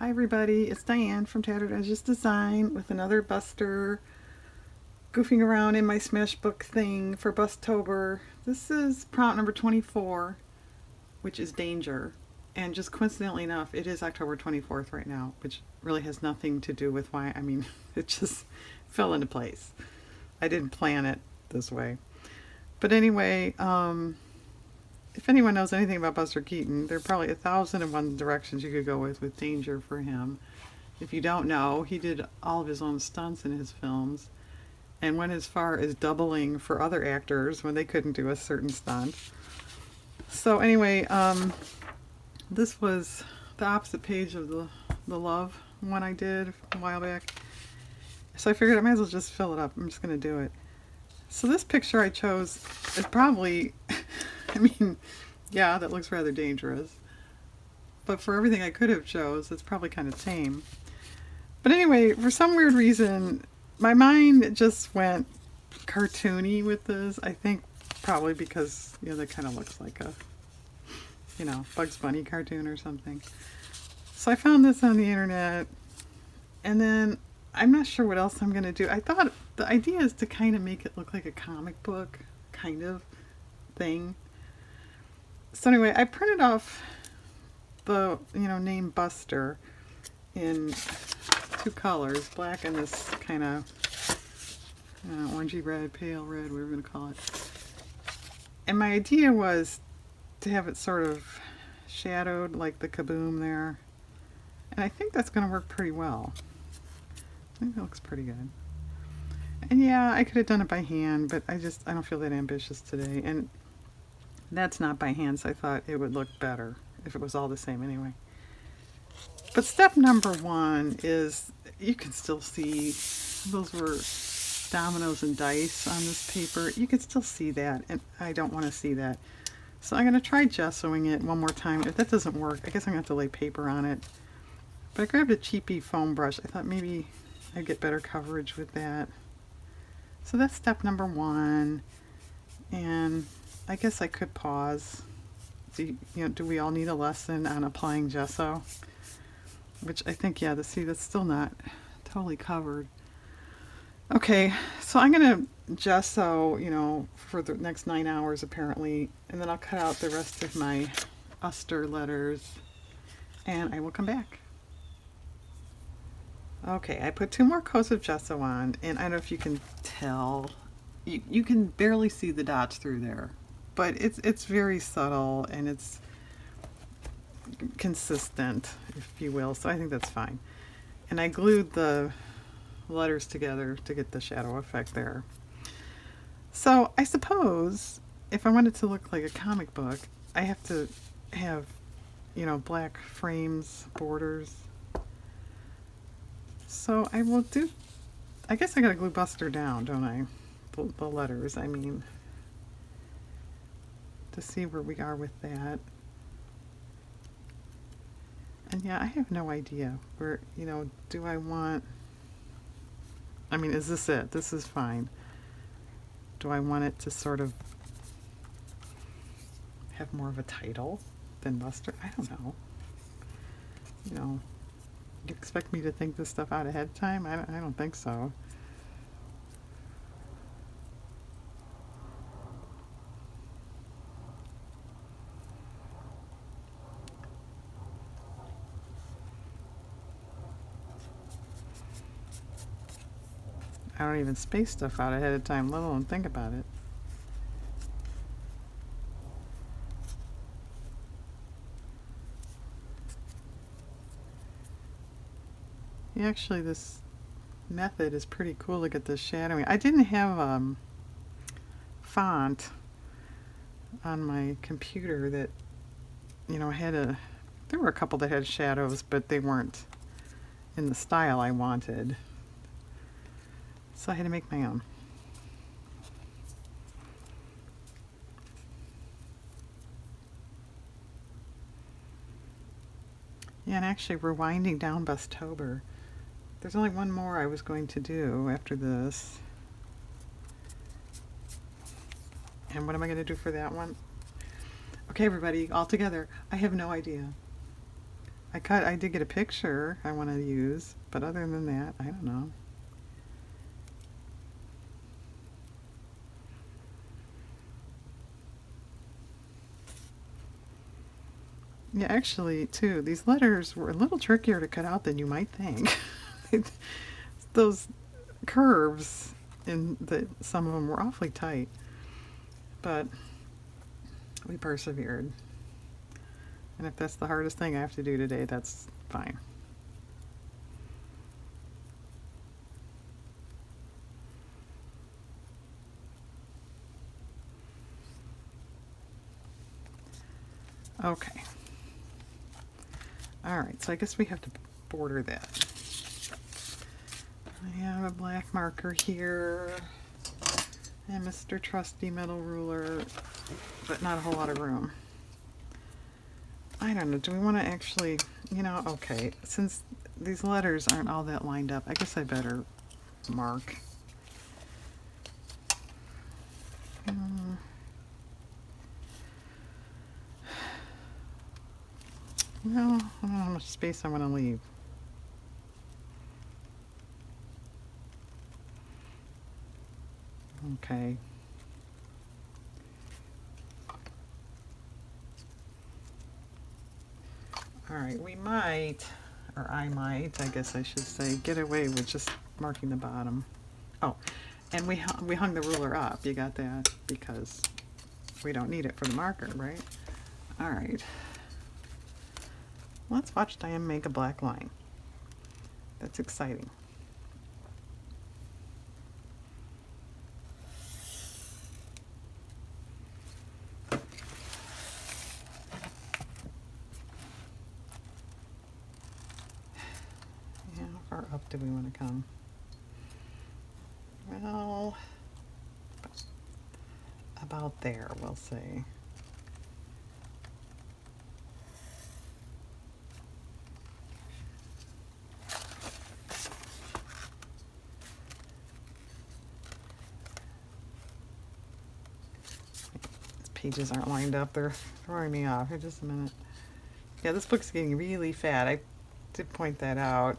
Hi everybody, it's Diane from Tattered Edges Design with another Buster, goofing around in my Smashbook thing for Bustober. This is prompt number 24, which is Danger. And just coincidentally enough, it is October 24th right now, which really has nothing to do with why, it just fell into place. I didn't plan it this way. But anyway, if anyone knows anything about Buster Keaton, there are probably 1,001 directions you could go with Danger for him. If you don't know, he did all of his own stunts in his films and went as far as doubling for other actors when they couldn't do a certain stunt. So anyway, this was the opposite page of the Love one I did a while back. So I figured I might as well just fill it up. I'm just going to do it. So this picture I chose is probably... yeah, that looks rather dangerous. But for everything I could have chose, it's probably kind of tame. But anyway, for some weird reason, my mind just went cartoony with this. I think probably because, that kind of looks like a, Bugs Bunny cartoon or something. So I found this on the internet, and then I'm not sure what else I'm going to do. I thought the idea is to kind of make it look like a comic book kind of thing. So anyway, I printed off the, name Buster in two colors, black and this kind of orangey red, pale red, whatever we're going to call it. And my idea was to have it sort of shadowed like the kaboom there. And I think that's going to work pretty well. I think that looks pretty good. And yeah, I could have done it by hand, but I don't feel that ambitious today. And that's not by hand, so I thought it would look better if it was all the same anyway. But step number one is, you can still see, those were dominoes and dice on this paper. You can still see that, and I don't want to see that. So I'm going to try gessoing it one more time. If that doesn't work, I guess I'm going to have to lay paper on it. But I grabbed a cheapy foam brush. I thought maybe I'd get better coverage with that. So that's step number one. And I guess I could pause. Do we all need a lesson on applying gesso? Which I think, that's still not totally covered. Okay, so I'm going to gesso, for the next 9 hours apparently, and then I'll cut out the rest of my Buster letters, and I will come back. Okay, I put 2 more coats of gesso on, and I don't know if you can tell. You can barely see the dots through there. But it's very subtle and it's consistent, if you will, so I think that's fine. And I glued the letters together to get the shadow effect there. So I suppose if I want it to look like a comic book, I have to have, black frames, borders. So I will I guess I gotta glue Buster down, don't I? The letters, to see where we are with that. And yeah, I have no idea where, do I want, is this it? This is fine. Do I want it to sort of have more of a title than Buster? I don't know. You expect me to think this stuff out ahead of time? I don't think so. I don't even space stuff out ahead of time, let alone think about it. Yeah, actually, this method is pretty cool to get this shadowing. I didn't have font on my computer that, there were a couple that had shadows, but they weren't in the style I wanted. So I had to make my own. Yeah, and actually we're winding down Bustober. There's only one more I was going to do after this. And what am I going to do for that one? Okay, everybody, all together. I have no idea. I did get a picture I want to use, but other than that, I don't know. Yeah, actually, too, these letters were a little trickier to cut out than you might think. Those curves in some of them were awfully tight, but we persevered. And if that's the hardest thing I have to do today, that's fine. Okay. All right, so I guess we have to border that. I have a black marker here and Mr. Trusty Metal Ruler, but not a whole lot of room. I don't know, do we want to actually, okay, since these letters aren't all that lined up, I guess I better mark. Well, I don't know how much space I want to leave. Okay. All right, we might, or I might, I guess I should say, get away with just marking the bottom. Oh, and we hung the ruler up. You got that? Because we don't need it for the marker, right? All right. Let's watch Diane make a black line. That's exciting. How far up do we want to come? Well, about there, we'll say. Pages aren't lined up. They're throwing me off. Here, just a minute. Yeah, this book's getting really fat. I did point that out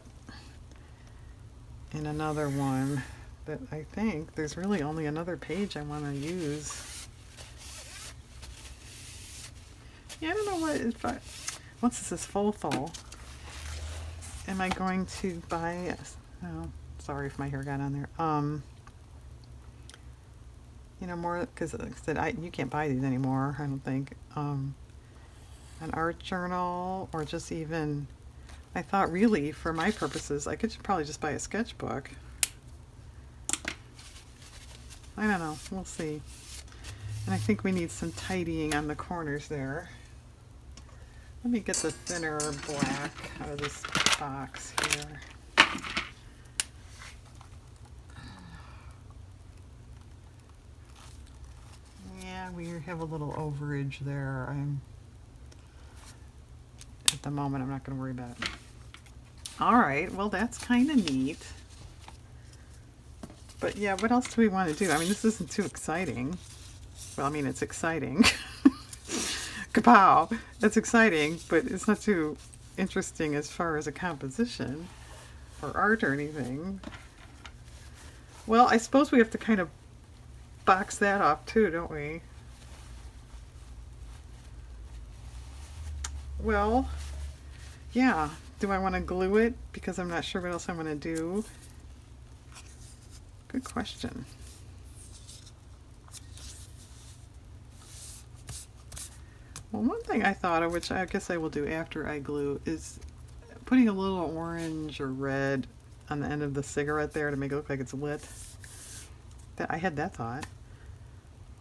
in another one, that I think there's really only another page I want to use. Yeah, I don't know what once this is full, am I going to buy? Oh, sorry if my hair got on there. More, because like I said, you can't buy these anymore, I don't think. An art journal, or just even, I thought really, for my purposes, I could probably just buy a sketchbook. I don't know, we'll see. And I think we need some tidying on the corners there. Let me get the thinner black out of this box here. Yeah, we have a little overage there. At the moment, I'm not going to worry about it. All right, well, that's kind of neat. But yeah, what else do we want to do? I mean, this isn't too exciting. Well, I mean, it's exciting. Kapow! That's exciting, but it's not too interesting as far as a composition or art or anything. Well, I suppose we have to kind of box that off too, don't we? Well, yeah. Do I want to glue it? Because I'm not sure what else I want to do. Good question. Well, one thing I thought of, which I guess I will do after I glue, is putting a little orange or red on the end of the cigarette there to make it look like it's lit. I had that thought.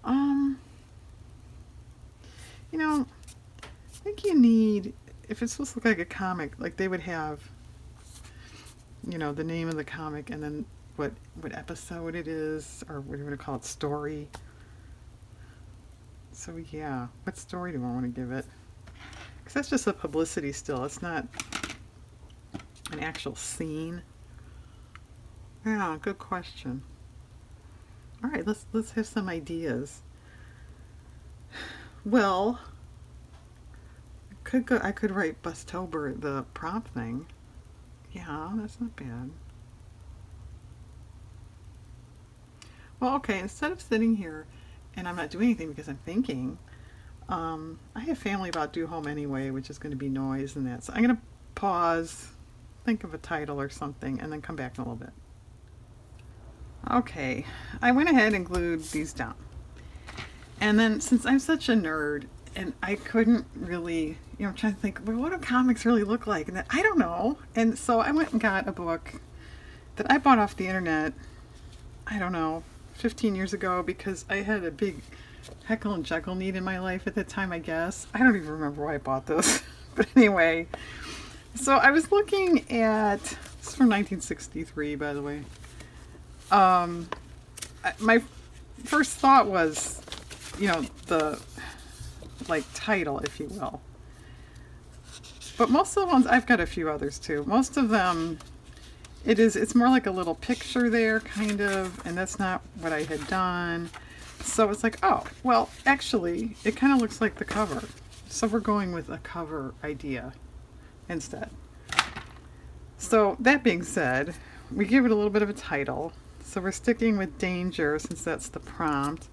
I think you need, if it's supposed to look like a comic, like they would have, the name of the comic and then what episode it is, or what do you want to call it, story. So yeah, what story do I want to give it? Because that's just a publicity still. It's not an actual scene. Yeah, good question. All right, let's have some ideas. Well, I could write Bustober, the prompt thing. Yeah, that's not bad. Well, okay, instead of sitting here and I'm not doing anything because I'm thinking, I have family about due home anyway, which is going to be noise and that. So I'm going to pause, think of a title or something, and then come back in a little bit. Okay, I went ahead and glued these down. And then since I'm such a nerd and I couldn't really, I'm trying to think, well, what do comics really look like? And I don't know. And so I went and got a book that I bought off the internet, I don't know, 15 years ago because I had a big Heckle and Jekyll need in my life at the time, I guess. I don't even remember why I bought this. But anyway, so I was looking at, this is from 1963, by the way. My first thought was, the title, if you will. But most of the ones, I've got a few others too. Most of them, it's more like a little picture there, kind of, and that's not what I had done. So it's like, oh, well, actually, it kind of looks like the cover. So we're going with a cover idea instead. So that being said, we give it a little bit of a title. So we're sticking with danger since that's the prompt.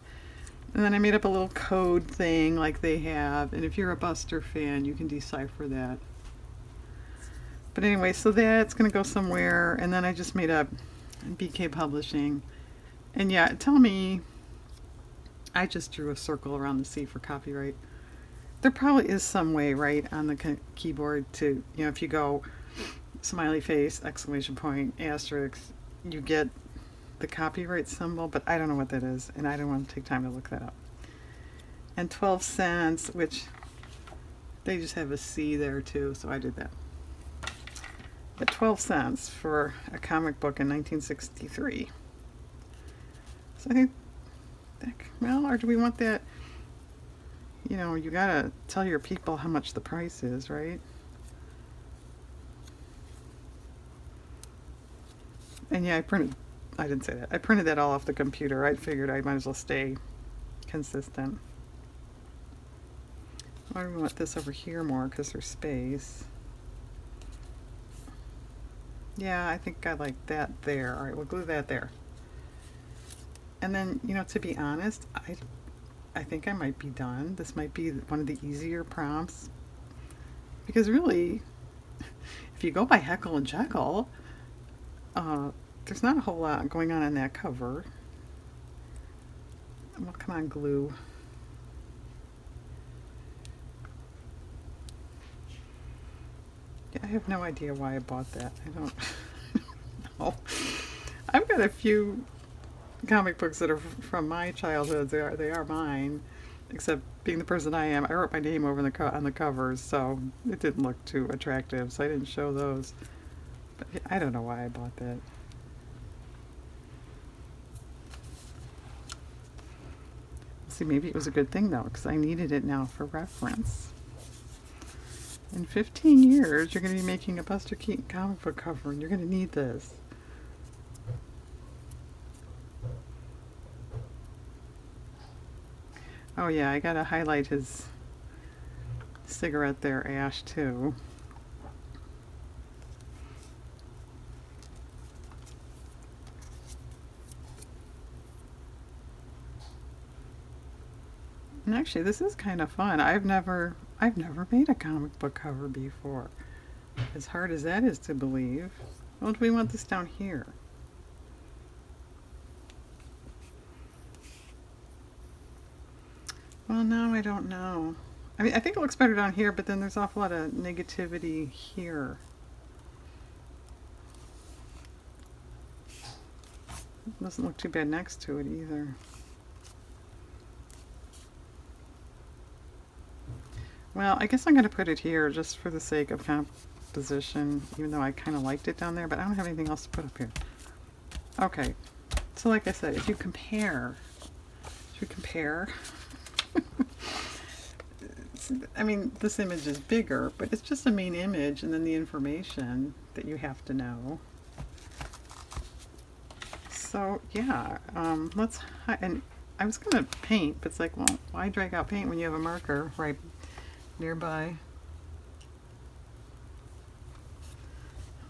And then I made up a little code thing like they have. And if you're a Buster fan, you can decipher that. But anyway, so that's going to go somewhere. And then I just made up BK Publishing. And yeah, tell me, I just drew a circle around the C for copyright. There probably is some way, right, on the keyboard to, if you go smiley face, exclamation point, asterisk, you get the copyright symbol, but I don't know what that is, and I don't want to take time to look that up. And 12 cents, which they just have a C there too, so I did that. At 12 cents for a comic book in 1963. So I think, well, or do we want that, you gotta tell your people how much the price is, right? And yeah, I didn't say that. I printed that all off the computer. I figured I might as well stay consistent. Why do we want this over here more? Because there's space. Yeah, I think I like that there. All right, we'll glue that there. And then, to be honest, I think I might be done. This might be one of the easier prompts. Because really, if you go by Heckle and Jekyll, there's not a whole lot going on in that cover. Well, come on, glue. Yeah, I have no idea why I bought that. I don't know. I've got a few comic books that are from my childhood. They are mine, except being the person I am, I wrote my name over on the covers, so it didn't look too attractive, so I didn't show those. But I don't know why I bought that. See, maybe it was a good thing though, because I needed it now for reference. In 15 years, you're going to be making a Buster Keaton comic book cover, and you're going to need this. Oh yeah, I gotta highlight his cigarette there, ash, too. And actually, this is kind of fun. I've never made a comic book cover before. As hard as that is to believe. Well, do we want this down here? Well, no, I don't know. I mean, I think it looks better down here, but then there's an awful lot of negativity here. It doesn't look too bad next to it either. Well, I guess I'm going to put it here just for the sake of composition, even though I kind of liked it down there, but I don't have anything else to put up here. Okay, so like I said, if you compare, I mean, this image is bigger, but it's just a main image and then the information that you have to know. So yeah, and I was going to paint, but it's like, well, why drag out paint when you have a marker right nearby?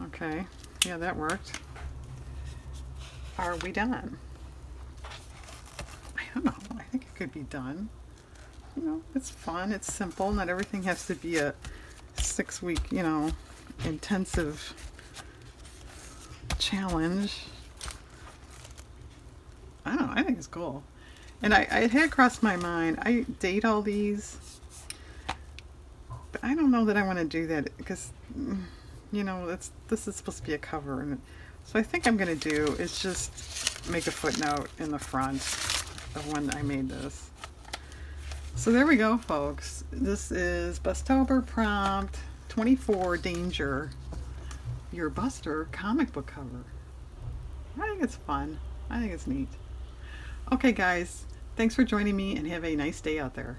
Okay, yeah, that worked. Are we done? I don't know. I think it could be done. You know, it's fun. It's simple. Not everything has to be a 6-week, you know, intensive challenge. I don't know. I think it's cool. And I had crossed my mind. I date all these, but I don't know that I want to do that because, you know, this is supposed to be a cover, and so I think I'm going to do is just make a footnote in the front of when I made this. So there we go, folks. This is Bustober Prompt 24 Danger, your Buster comic book cover. I think it's fun. I think it's neat. Okay, guys, thanks for joining me and have a nice day out there.